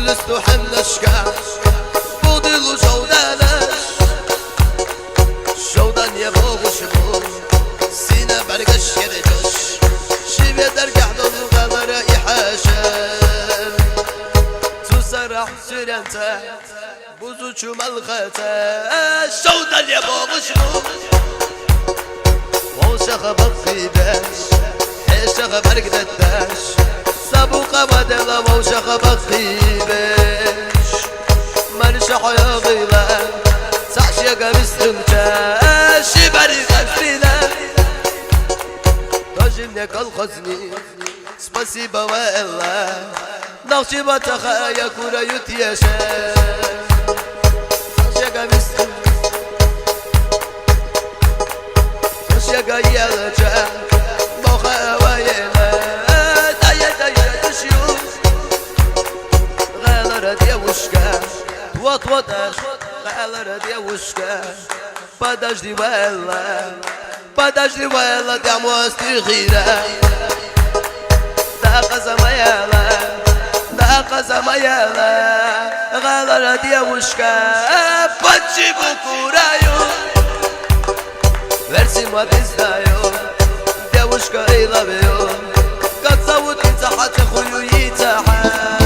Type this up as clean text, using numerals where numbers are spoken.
لستو حنشكا بودلو شودانش شودان يبوغش بو سينا برقش يرجش شبه درقع دو غمر يحاشر تسرح سرنتا بوزو ملختا شودان يبوغش بو وشخ بخيبش حيشخ برقدتاش سابوقة بدلا وشخ بخيبش مرشح يا غيلا تعشيق بستمتاش بريق الفيلا تجنك الخزني спасибо والله نغشي بتخايا كورا يتياشا تعشيق بستمتاش يا يلجا مخا ويلا دايا تشيو غالر ديوشكا وطوطاش غالر ديوشكا подожди ولا دعمو استخيرا داقة زمايلا غالر ديوشكا بجيبو كورايو Верси мати знаю, девушка и ловлю, как зовут инца, хата хую и таха.